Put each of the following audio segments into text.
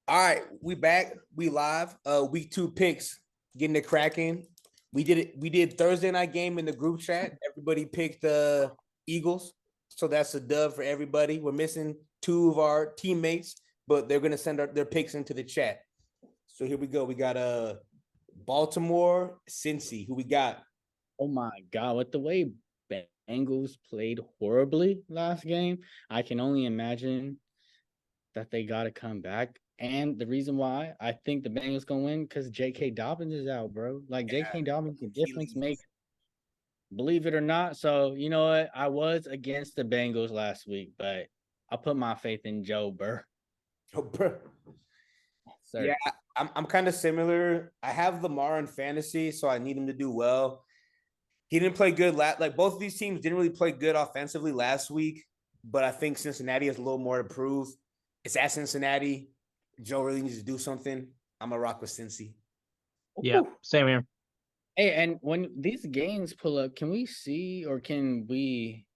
All right, we back. We live. Week 2 picks getting it cracking. We did it. We did Thursday night game in the group chat. Everybody picked the Eagles, so that's a dub for everybody. We're missing 2 of our teammates, but they're gonna send their picks into the chat. So here we go. We got Baltimore, Cincy. Who we got? Oh my God, with the way Bengals played horribly last game, I can only imagine that they got to come back. And the reason why I think the Bengals gonna win because J.K. Dobbins is out, bro. Like J.K. Dobbins, the difference maker, believe it or not. So you know what? I was against the Bengals last week, but I put my faith in Joe Burrow. Oh, bro. Sir. Yeah, I'm kind of similar. I have Lamar in fantasy, so I need him to do well. He didn't play good. Like both of these teams didn't really play good offensively last week, but I think Cincinnati has a little more to prove. It's at Cincinnati. Joe really needs to do something. I'm a rock with Cincy. Yeah, same here. Hey, and when these games pull up, can we see or can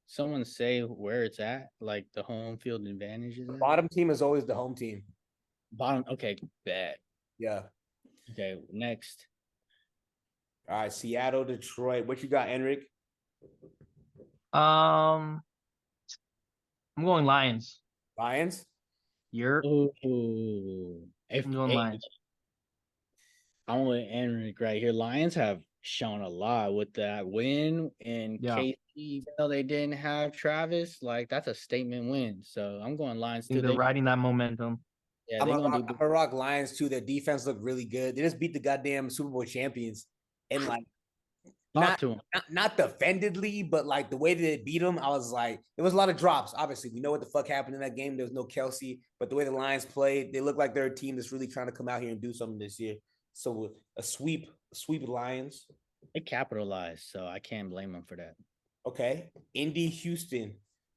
someone say where it's at? Like the home field advantages? The bottom team is always the home team. Bottom. Okay, bad. Yeah. Okay, next. All right, Seattle, Detroit. What you got, Enric? I'm going Lions. Lions? You're Ooh. I'm going Lions. I'm with Enric right here. Lions have shown a lot with that win in KC, even though they didn't have Travis. Like that's a statement win. So I'm going Lions too. They're riding that momentum. Yeah, I'm a rock Lions too. Their defense looked really good. They just beat the goddamn Super Bowl champions, and like not defendedly, but like the way that they beat them, I was like, there was a lot of drops. Obviously, we know what the fuck happened in that game. There was no Kelsey, but the way the Lions played, they look like they're a team that's really trying to come out here and do something this year. So a sweep Lions. They capitalized, so I can't blame them for that. Okay, Indy, Houston.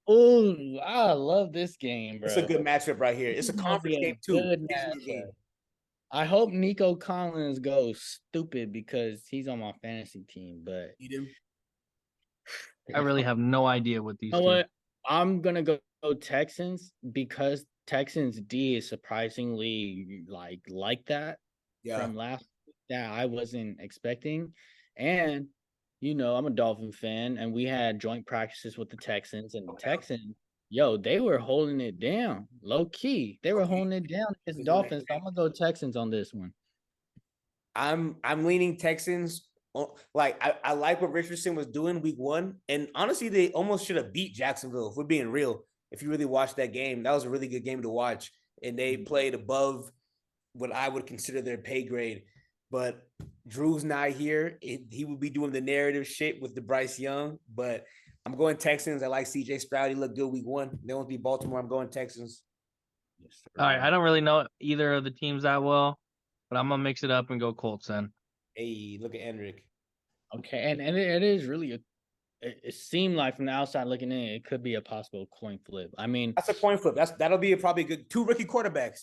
Oh, I love this game, bro. It's a good matchup right here. It's a conference game too. Good matchup. I hope Nico Collins goes stupid because he's on my fantasy team, but I really have no idea what these. You know what? I'm gonna go Texans because Texans D is surprisingly like that from last week that I wasn't expecting, and you know I'm a Dolphin fan, and we had joint practices with the Texans, and the Texans, they were holding it down low key. They were holding it down against Dolphins. So I'm gonna go Texans on this one. I'm leaning Texans. Like I like what Richardson was doing week 1, and honestly, they almost should have beat Jacksonville. If we're being real, if you really watched that game, that was a really good game to watch, and they played above what I would consider their pay grade. But Drew's not here; he would be doing the narrative shit with the Bryce Young. But I'm going Texans. I like C.J. Stroud. He looked good week 1. They won't be Baltimore. I'm going Texans. All right, I don't really know either of the teams that well, but I'm gonna mix it up and go Colts then. Hey, look at Enric. Okay, and it is really it seemed like from the outside looking in, it could be a possible coin flip. I mean, that's a coin flip. That'll be probably good 2 rookie quarterbacks.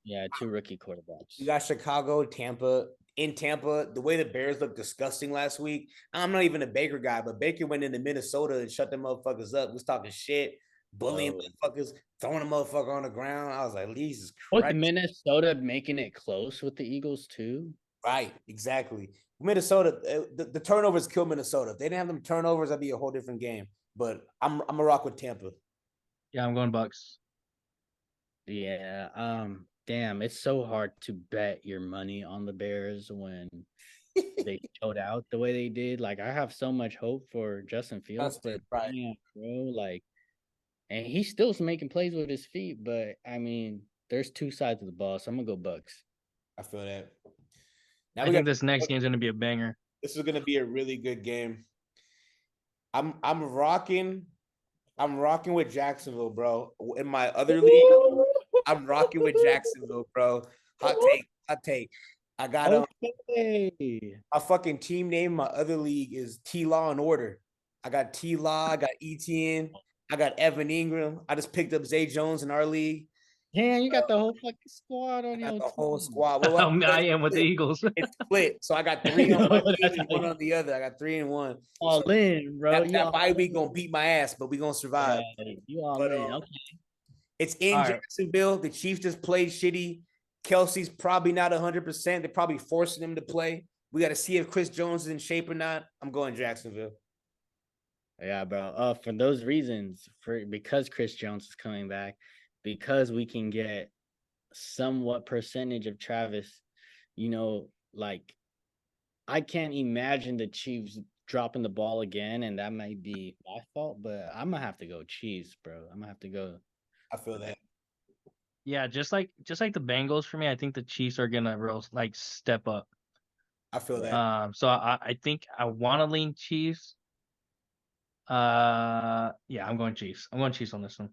Yeah, 2 rookie quarterbacks. You got Chicago, Tampa. In Tampa, the way the Bears looked disgusting last week. I'm not even a Baker guy, but Baker went into Minnesota and shut them motherfuckers up. Was talking shit, bullying motherfuckers, throwing a motherfucker on the ground. I was like, Jesus Christ. With Minnesota making it close with the Eagles too. Right, exactly. Minnesota, the turnovers kill Minnesota. If they didn't have them turnovers, that'd be a whole different game. But I'm a rock with Tampa. Yeah, I'm going Bucks. Yeah. Damn, it's so hard to bet your money on the Bears when they showed out the way they did. Like, I have so much hope for Justin Fields, but damn, bro, like, and he's still making plays with his feet. But I mean, there's 2 sides of the ball, so I'm gonna go Bucks. I feel that. Now I think this next game is gonna be a banger. This is gonna be a really good game. I'm rocking with Jacksonville, bro. In my other league, I'm rocking with Jacksonville, bro. Hot take. I got a fucking team name. My other league is T-Law and Order. I got T-Law, I got ETN, I got Evan Ingram. I just picked up Zay Jones in our league. Yeah, you got the whole fucking squad on your team. The whole squad. Well, I am with the Eagles. It's split. So I got 3 on one team and 1 on the other. I got 3 and 1. All so in, bro. That bye week gonna beat my ass, but we gonna survive. Yeah, you all in. Okay. It's in Jacksonville. The Chiefs just played shitty. Kelsey's probably not 100%. They're probably forcing him to play. We got to see if Chris Jones is in shape or not. I'm going Jacksonville. Yeah, bro. For those reasons, because Chris Jones is coming back, because we can get somewhat percentage of Travis, like I can't imagine the Chiefs dropping the ball again, and that might be my fault, but I'm gonna have to go Chiefs, bro. I'm gonna have to go. I feel that. Yeah, just like the Bengals for me, I think the Chiefs are gonna step up. I feel that. So I think I want to lean Chiefs. Yeah, I'm going Chiefs. I'm going Chiefs on this one.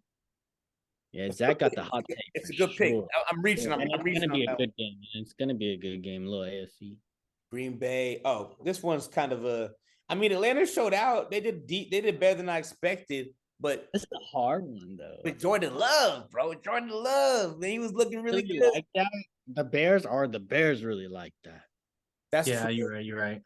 Yeah, Zach got the hot take. It's a for good pick. sure. I'm reaching. And I'm it's reaching gonna be on a that good game. Man. It's gonna be a good game, little AFC. Green Bay. Oh, this one's kind of a. I mean, Atlanta showed out. They did deep. They did better than I expected. But This is a hard one though. with Jordan Love, bro. Jordan Love, man, he was looking really Really good. like that. The Bears really like that. That's Yeah, true. you're right. You're right.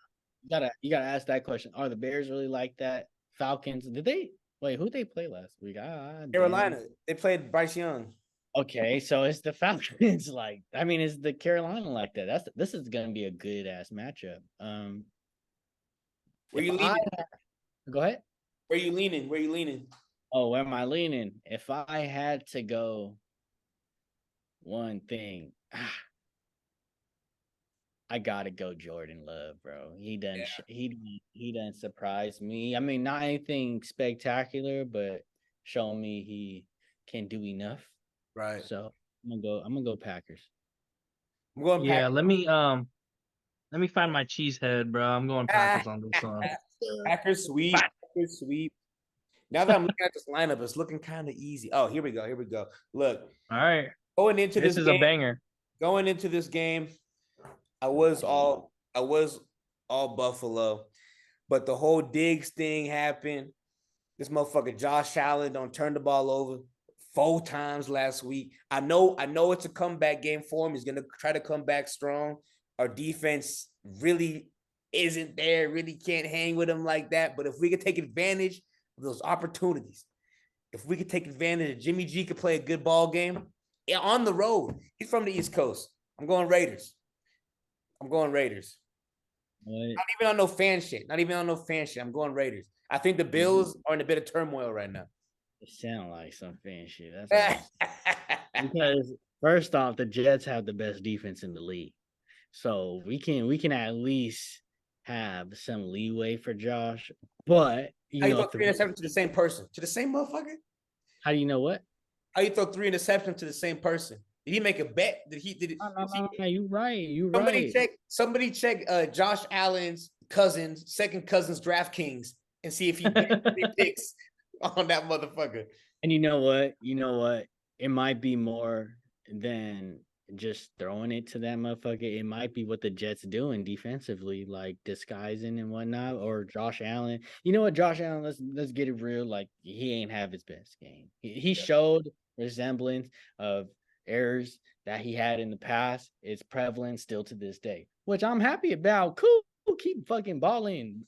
You gotta ask that question. Are the Bears really like that? Falcons? Did they wait? Who they play last week? Carolina. They played Bryce Young. Okay, so it's the Falcons. Like, I mean, it's the Carolina like that. This is gonna be a good ass matchup. Where you if leaning? Go ahead. Where you leaning? Where you leaning? Oh, where am I leaning? If I had to go one thing, I gotta go Jordan Love, bro. He done he done surprised me. I mean, not anything spectacular, but show me he can do enough. Right. So I'm gonna go Packers. I'm going. Yeah, Packers. let me find my cheese head, bro. I'm going Packers on this one. Packers sweep. Packers sweep. Now that I'm looking at this lineup, it's looking kind of easy. Oh, here we go. Here we go. Look, All right, going into this is game, a banger. Going into this game, I was all Buffalo, but the whole Diggs thing happened. This motherfucker Josh Allen don't turn the ball over 4 times last week. I know it's a comeback game for him. He's gonna try to come back strong. Our defense really isn't there. Really can't hang with him like that. But if we could take advantage of those opportunities, if we could take advantage, Jimmy G could play a good ball game on the road. He's from the East Coast. I'm going Raiders. What? Not even on no fan shit. I'm going Raiders. I think the Bills are in a bit of turmoil right now. It sound like some fan shit. That's because first off, the Jets have the best defense in the league, so we can at least have some leeway for Josh. But how you throw 3 interceptions to the same person, to the same motherfucker? How do you know what? How you throw 3 interceptions to the same person? Did he make a bet? Did he? No, you right. Somebody check Josh Allen's second cousin's DraftKings and see if he picks on that motherfucker. And you know what? It might be more than just throwing it to that motherfucker. It might be what the Jets doing defensively, like disguising and whatnot, or Josh Allen. You know what, Josh Allen? Let's get it real. Like he ain't have his best game. He showed resemblance of errors that he had in the past. It's prevalent still to this day, which I'm happy about. Cool. Keep fucking balling.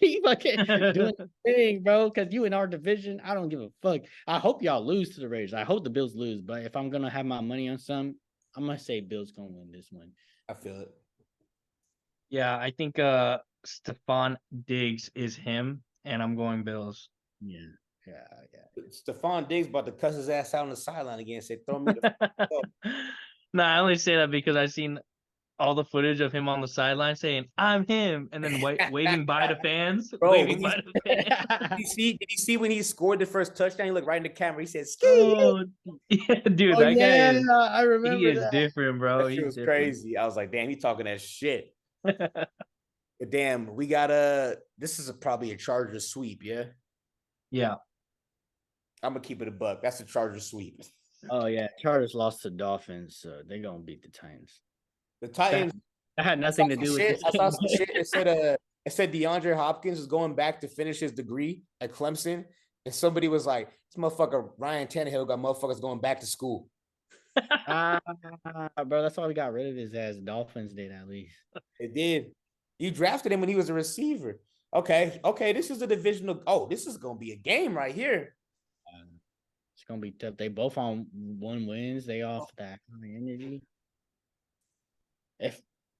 Keep fucking doing the thing, bro. Because you in our division, I don't give a fuck. I hope y'all lose to the Raiders. I hope the Bills lose. But if I'm gonna have my money on some, I'm gonna say Bills gonna win this one. I feel it. Yeah, I think Stephon Diggs is him, and I'm going Bills. Yeah. Stephon Diggs about to cuss his ass out on the sideline again. Say, throw me the No, I only say that because I've seen all the footage of him on the sideline saying "I'm him" and then waving bye to fans. Bro, waving bye to fans. Did you see when he scored the first touchdown? He looked right in the camera. He said, Oh, yeah, dude, that guy is. I remember He is that. different, bro. That shit was crazy. I was like, damn, he talking that shit. But damn, we got this is probably a Chargers sweep, yeah? Yeah. I'm gonna keep it a buck. That's a Chargers sweep. Oh yeah, Chargers lost to Dolphins, so they're gonna beat the Titans. The Titans. That had nothing to do with it. I saw some shit. It said DeAndre Hopkins is going back to finish his degree at Clemson, and somebody was like, "This motherfucker Ryan Tannehill got motherfuckers going back to school." Bro, that's why we got rid of his ass. Dolphins did at least. It did. You drafted him when he was a receiver. Okay. This is a divisional. Oh, this is gonna be a game right here. It's gonna be tough. They both on 1 wins. They off that kind of energy.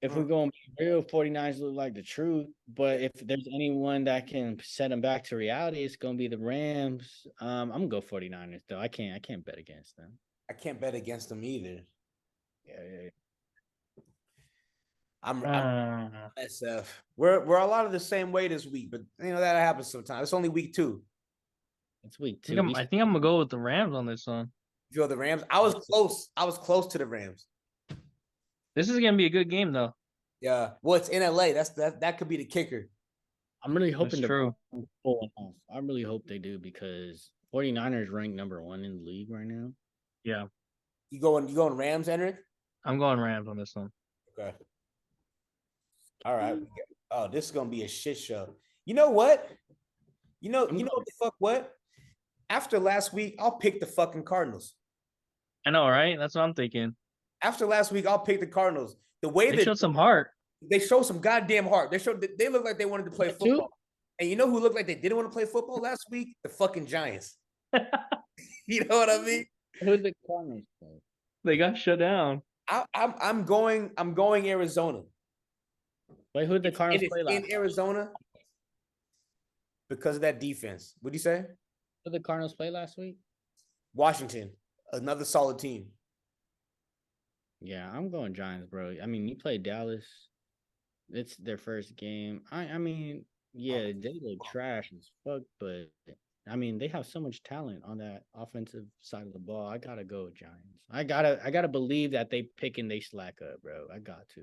if we're going to be real, 49ers look like the truth. But if there's anyone that can set them back to reality, it's going to be the Rams. I'm going to go 49ers, though. I can't bet against them. I can't bet against them either. Yeah. I'm Uh, SF. We're a lot of the same way this week, but that happens sometimes. It's only week 2. It's week I 2. think I'm gonna go with the Rams on this one. You feel the Rams? I was close. I was close to the Rams. This is gonna be a good game though. Yeah. Well, it's in LA. That could be the kicker. I'm really That's hoping to true. pull it off. I really hope they do because 49ers ranked number 1 in the league right now. Yeah, You going Rams, Henrik? I'm going Rams on this one. Okay. All right. Oh, this is gonna be a shit show. You know what? You know what the fuck what? After last week, I'll pick the fucking Cardinals. I know, right? That's what I'm thinking. After last week, I'll pick the Cardinals. The way They showed some heart. they showed some goddamn heart. They look like they wanted to play football. And you know who looked like they didn't want to play football last week? The fucking Giants. You know what I mean? Who the Cardinals play? They got shut down. I'm going Arizona. Wait, who did the Cardinals play last? In Arizona because of that defense. What'd you say? Who did the Cardinals play last week? Washington, another solid team. Yeah, I'm going Giants, bro. I mean, you play Dallas. It's their first game. I mean, yeah, they look trash as fuck, but I mean, they have so much talent on that offensive side of the ball. I gotta go with Giants. I gotta believe that they pick and they slack up, bro. I got to.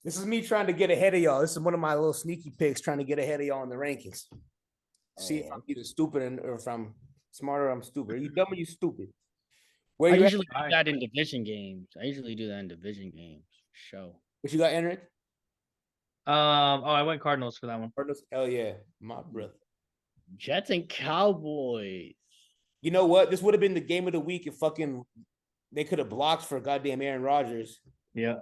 This is me trying to get ahead of y'all. This is one of my little sneaky picks trying to get ahead of y'all in the rankings. See if I'm either stupid or if I'm smart or I'm stupid. Are you dumb or you stupid? Where I you usually at? do that in division games. Show. What you got, Henrik? I went Cardinals for that one. Cardinals? Hell yeah, my brother. Jets and Cowboys. You know what? This would have been the game of the week if fucking they could have blocked for goddamn Aaron Rodgers. Yeah.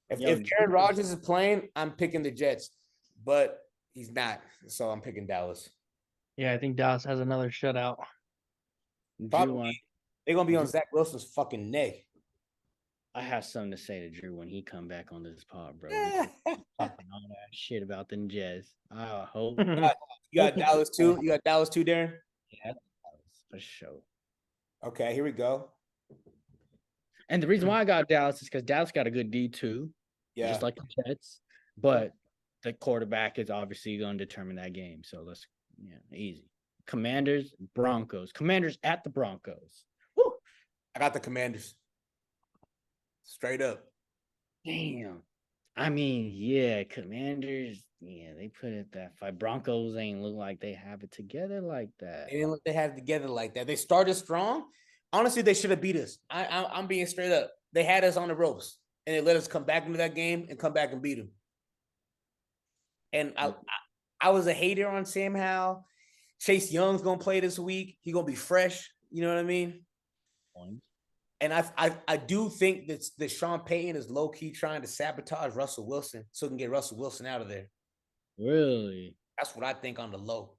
If Aaron Rodgers is playing, I'm picking the Jets, but he's not, so I'm picking Dallas. Yeah, I think Dallas has another shutout. Probably. They're gonna be on Zach Wilson's fucking neck. I have something to say to Drew when he come back on this pod, bro. Talking all that shit about the Jets. I hope. You got Dallas too? You got Dallas too, Darren? Yeah, for sure. Okay, here we go. And the reason why I got Dallas is because Dallas got a good D too. Yeah. Just like the Jets. But the quarterback is obviously going to determine that game. So easy. Commanders, Broncos. Commanders at the Broncos. Woo! I got the Commanders. Straight up. Damn. I mean, yeah, Commanders, they put it that fight. Broncos ain't look like they have it together like that. They didn't look they had it together like that. They started strong. Honestly, they should have beat us. I'm being straight up. They had us on the ropes, and they let us come back into that game and come back and beat them. And I was a hater on Sam Howell. Chase Young's gonna play this week. He's gonna be fresh. You know what I mean? And I do think that Sean Payton is low key trying to sabotage Russell Wilson so he can get Russell Wilson out of there. Really? That's what I think on the low.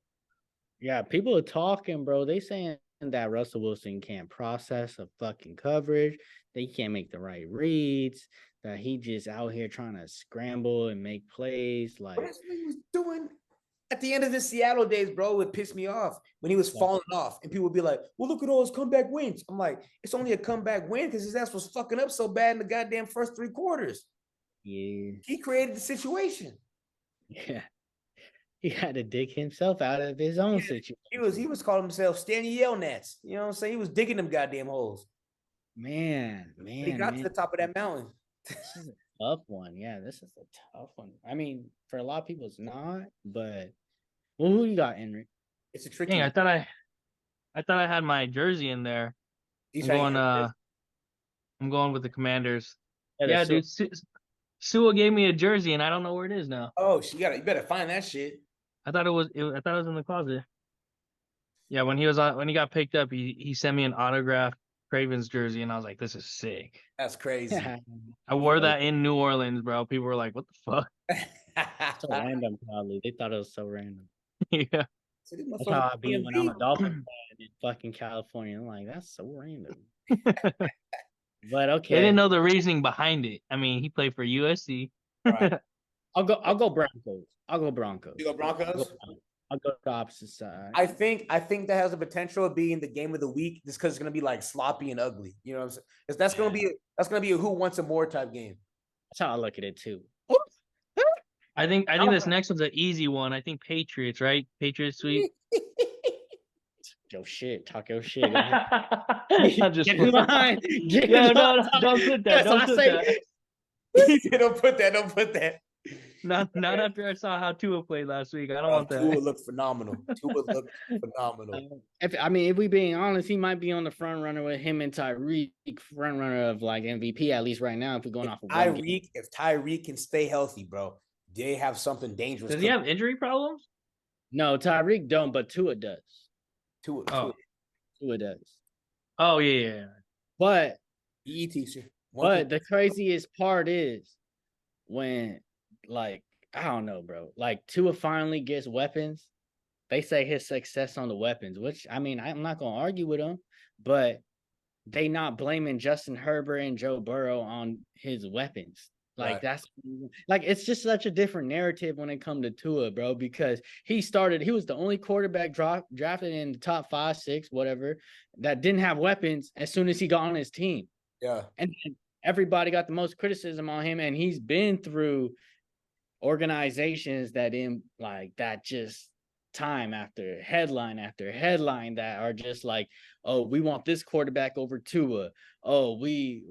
Yeah, people are talking, bro. They saying that Russell Wilson can't process a fucking coverage. That he can't make the right reads. That he just out here trying to scramble and make plays. Like, But that's what he was doing at the end of the Seattle days, bro. It pissed me off when he was falling off, and people would be like, "Well, look at all his comeback wins." I'm like, it's only a comeback win because his ass was fucking up so bad in the goddamn first 3 quarters. yeah, He created the situation. yeah. He had to dig himself out of his own situation. He was calling himself Stanley Yelnats. You know what I'm saying? He was digging them goddamn holes. Man. He got to the top of that mountain. This is a tough one. Yeah, this is a tough one. I mean, for a lot of people, it's not. But who you got, Henry? It's a tricky. Dang, I thought I had my jersey in there. I'm going with the Commanders. Yeah, dude. Sua gave me a jersey, and I don't know where it is now. Oh, you better find that shit. I thought it was in the closet. Yeah, when he got picked up, he sent me an autographed Cravens jersey, and I was like, "This is sick." That's crazy. I wore that in New Orleans, bro. People were like, "What the fuck?" So random, probably. They thought it was so random. Yeah. That's how I be when I'm a Dolphin fan in fucking California. I'm like, that's so random. But They okay, didn't know the reasoning behind it. I mean, he played for USC. Right. I'll go Broncos. I'll go Broncos. You go Broncos? I'll go the opposite side. I think that has the potential of being the game of the week just because it's gonna be like sloppy and ugly. You know what I'm saying? 'Cause that's gonna be a who wants some more type game. That's how I look at it too. I think this next one's an easy one. I think Patriots, right? Patriots sweep. Yo shit, talk your shit. Go ahead. I'm just Get in line. Get Yeah, in no, line. don't put that. That's Don't what I put say. that. Don't put that. Don't put that. Not after I saw how Tua played last week. I don't want Tua that. looked phenomenal. Tua looked phenomenal. If we being honest, he might be on the front runner with him and Tyreek, front runner of like MVP at least right now. If we're going off of one game. If Tyreek can stay healthy, bro, they have something dangerous. Does he have injury problems? No, Tyreek don't, but Tua does. Tua Does. Oh yeah. But PE teacher. But the craziest part is when, like, I don't know, bro. Like, Tua finally gets weapons. They say his success on the weapons, which I mean, I'm not gonna argue with them, but they not blaming Justin Herbert and Joe Burrow on his weapons. Like Right. it's just such a different narrative when it comes to Tua, bro, because he was the only quarterback drafted in the top 5, 6, whatever, that didn't have weapons as soon as he got on his team. Yeah. And then everybody got the most criticism on him, and he's been through organizations that just time after headline that are just like, oh, we want this quarterback over Tua. Oh, we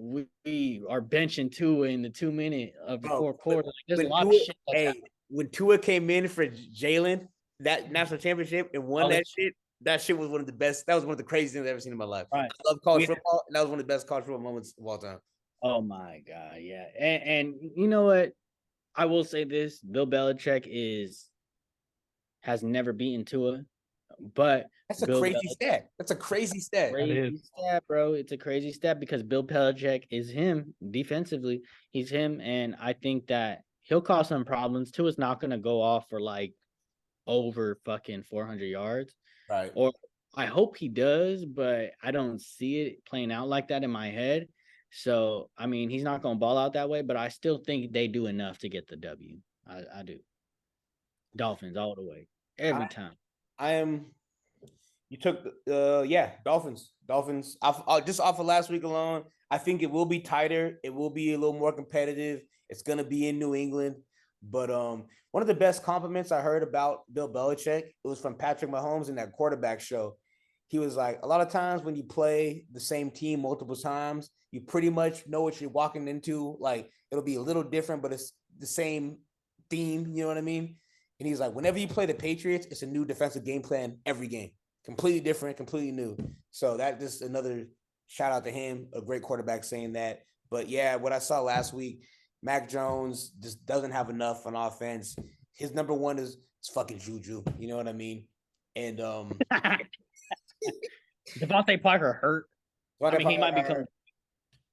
are benching Tua in the 2 minute of the fourth quarter. There's a lot of shit. When Tua came in for Jalen, that national championship, and won that shit was one of the best. That was one of the craziest things I've ever seen in my life. Right. I love college football, and that was one of the best college football moments of all time. Oh my God, yeah. And you know what? I will say this: Bill Belichick has never beaten Tua, but that's a crazy stat. That's a crazy stat. Crazy stat, bro. It's a crazy stat because Bill Belichick is him defensively. He's him, and I think that he'll cause some problems. Tua's not gonna go off for like over fucking 400 yards, right? Or I hope he does, but I don't see it playing out like that in my head. So I mean, he's not gonna ball out that way, but I still think they do enough to get the W. I do. Dolphins all the way. Every time. You took Dolphins. Just off of last week alone, I think it will be tighter. It will be a little more competitive. It's gonna be in New England. But one of the best compliments I heard about Bill Belichick, it was from Patrick Mahomes in that quarterback show. He was like, a lot of times when you play the same team multiple times, you pretty much know what you're walking into. Like, it'll be a little different, but it's the same theme. You know what I mean? And he's like, whenever you play the Patriots, it's a new defensive game plan every game. Completely different, completely new. So that just another shout out to him, a great quarterback saying that. But yeah, what I saw last week, Mac Jones just doesn't have enough on offense. His number one is fucking Juju. You know what I mean? And Devontae Parker hurt. He might become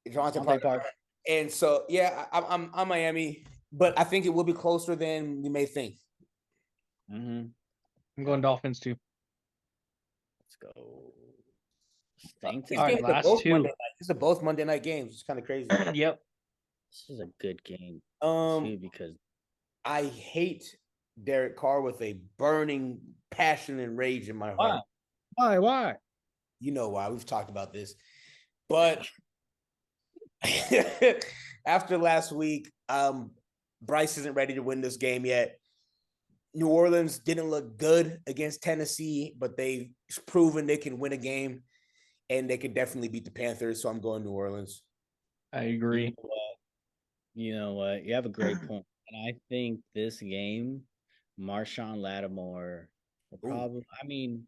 Devontae Parker. And so yeah, I'm Miami, but I think it will be closer than you may think. Mm-hmm. I'm going Dolphins too. Let's go. Saints. All right, last two. These are both Monday night games. It's kind of crazy. Yep. This is a good game. Because I hate Derek Carr with a burning passion and rage in my heart. Why? You know why. We've talked about this. But after last week, Bryce isn't ready to win this game yet. New Orleans didn't look good against Tennessee, but they've proven they can win a game, and they can definitely beat the Panthers. So I'm going New Orleans. I agree. You know what? You have a great point. And I think this game, Marshawn Lattimore will probably,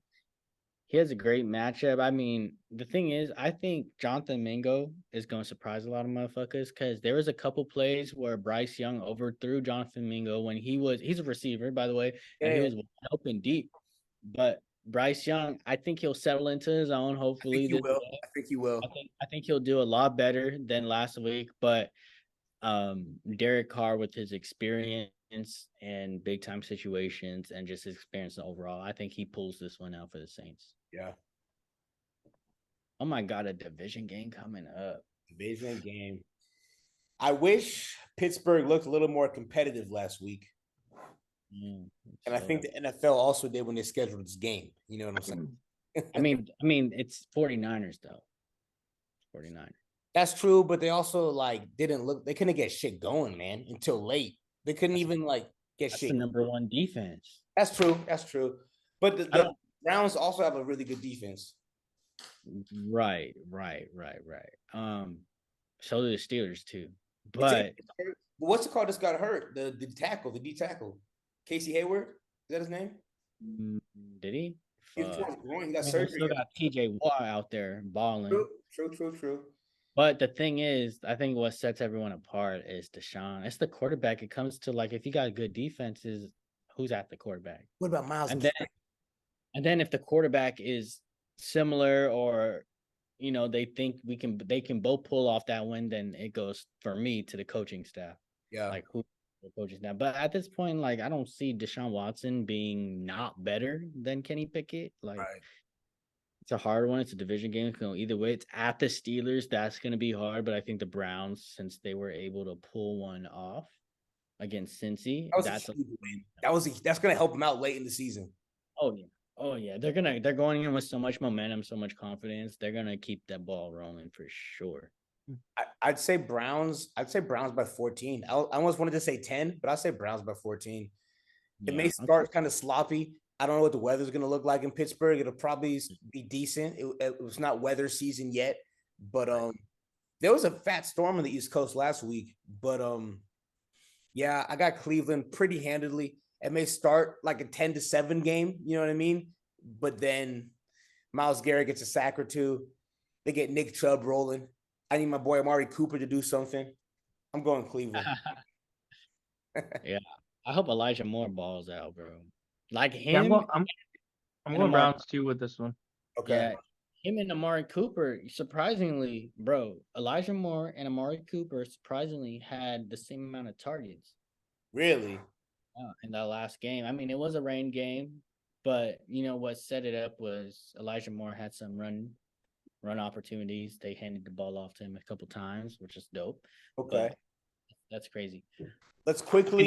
he has a great matchup. I mean, the thing is, I think Jonathan Mingo is going to surprise a lot of motherfuckers because there was a couple plays where Bryce Young overthrew Jonathan Mingo when he's a receiver, by the way, and he was open deep. But Bryce Young, I think he'll settle into his own, hopefully. I think he will. I think he'll do a lot better than last week, but Derek Carr with his experience and big time situations and just his experience overall, I think he pulls this one out for the Saints. Yeah. Oh my God, a division game coming up. Division game. I wish Pittsburgh looked a little more competitive last week. Mm, And I so- think the NFL also did when they scheduled this game. You know what I'm saying? I mean, it's 49ers though. 49ers. That's true, but they also like didn't look. They couldn't get shit going, man, until late. They couldn't even like get That's shit. the number one defense. That's true. That's true. But I the don't- Browns also have a really good defense. Right. So do the Steelers too. But What's it called? Just got hurt. The D tackle, Casey Hayward. Is that his name? did he? He tore his groin. He got Man, we surgery. still got TJ Watt out there balling. True. But the thing is, I think what sets everyone apart is Deshaun. It's the quarterback. It comes to like if you got good defenses, who's at the quarterback? What about Miles? And then if the quarterback is similar or they think they can both pull off that win, then it goes for me to the coaching staff. Yeah. Like who the coaching staff. But at this point, like I don't see Deshaun Watson being not better than Kenny Pickett. Like Right. it's a hard one. It's a division game. It can go either way. It's at the Steelers. That's gonna be hard. But I think the Browns, since they were able to pull one off against Cincy, That's gonna help him out late in the season. Oh yeah, they're going in with so much momentum, so much confidence. They're gonna keep that ball rolling for sure. I'd say Browns. I'd say Browns by 14. I almost wanted to say 10, but I'd say Browns by 14. It may start kind of sloppy. I don't know what the weather's gonna look like in Pittsburgh. It'll probably be decent. It was not weather season yet, but there was a fat storm on the East Coast last week. But yeah, I got Cleveland pretty handedly. It may start like a 10-7 game, you know what I mean? But then Myles Garrett gets a sack or two. They get Nick Chubb rolling. I need my boy Amari Cooper to do something. I'm going Cleveland. Yeah, I hope Elijah Moore balls out, bro. Like Yeah, him. I'm and going Amari- Browns too with this one. Okay. Yeah, him and Amari Cooper. Surprisingly, bro, Elijah Moore and Amari Cooper surprisingly had the same amount of targets. Really? In that last game. I mean, it was a rain game, but what set it up was Elijah Moore had some run opportunities. They handed the ball off to him a couple times, which is dope. Okay. But that's crazy. Let's quickly,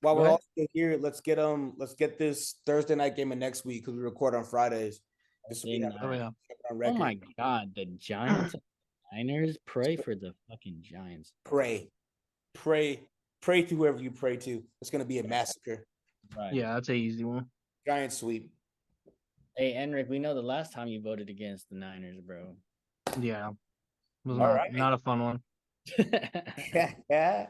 while Go we're ahead. all here, let's get this Thursday night game of next week because we record on Fridays. This will be Thursday Oh night. yeah. on Oh record. my God, the Giants and Niners. Pray for the fucking Giants. Pray to whoever you pray to. It's gonna be a massacre. Right. Yeah, that's an easy one. Giant sweep. Hey, Enric, we know the last time you voted against the Niners, bro. Yeah. It was All not, right. not a fun one. Yeah.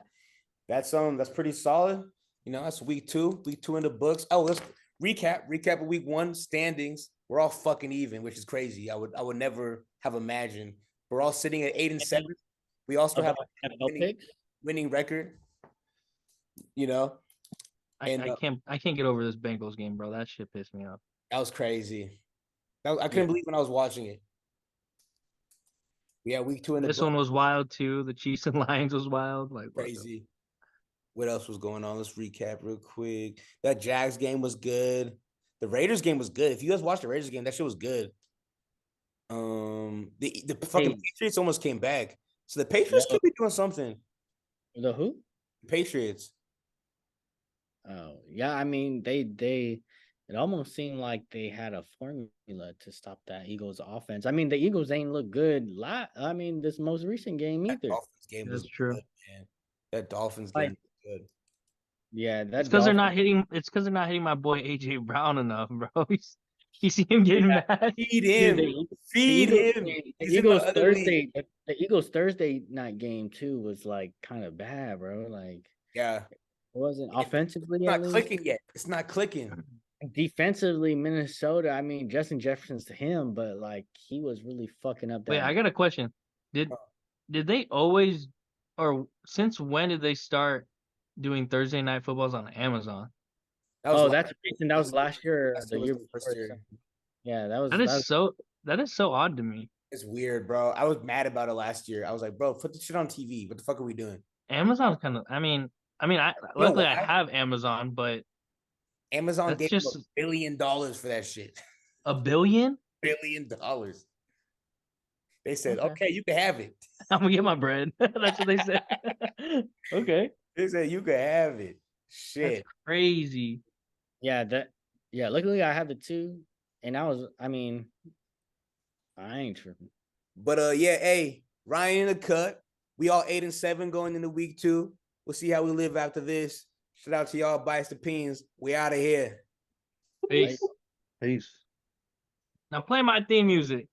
That's pretty solid. That's week 2. Week 2 in the books. Oh, let's recap of week 1 standings. We're all fucking even, which is crazy. I would never have imagined. We're all sitting at 8-7. We also have a NFL picks. winning record. I can't get over this Bengals game, bro. That shit pissed me off. That was crazy. I couldn't believe when I was watching it. Yeah, week 2 in the This book. one was wild too. The Chiefs and Lions was wild. Like what the- Crazy. What else was going on? Let's recap real quick. That Jags game was good. The Raiders game was good. If you guys watched the Raiders game, that shit was good. The fucking Patriots almost came back. So the Patriots could be doing something. The who? Patriots. Oh, yeah. I mean, it almost seemed like they had a formula to stop that Eagles offense. I mean, the Eagles ain't look good. This most recent game That either. Dolphins game was That's true. good, man. That Dolphins Like, game was good. Yeah, It's that's because they're not hitting. It's because they're not hitting my boy AJ Brown enough, bro. You see him getting mad. Feed him. Feed him. The He's in the Eagles other league. Thursday. The Eagles Thursday night game too was like kind of bad, bro. Like Yeah. it wasn't offensively. It's not at least. clicking yet. It's not clicking. Defensively, Minnesota. I mean, Justin Jefferson's to him, but like he was really fucking up. Wait, I got a question. Did they always, or since when did they start doing Thursday night footballs on Amazon? That's recent. That was last year. That's The the year first before. year. Yeah, that was. That is so odd to me. It's weird, bro. I was mad about it last year. I was like, bro, put the shit on TV. What the fuck are we doing? Amazon's kind of. I mean, luckily I have Amazon, but Amazon That's gave just- $1 billion for that shit. $1 billion? $1 billion. They said, Okay. okay, you can have it. I'm gonna get my bread. That's what they said. Okay, They said you can have it. that's Shit. crazy. Yeah, luckily I have the 2, and I mean, I ain't tripping. But yeah, hey, Ryan in the cut. We all 8-7 going into week 2. We'll see how we live after this. Shout out to y'all, Bites the Pins. We out of here. Peace. Peace. Now play my theme music.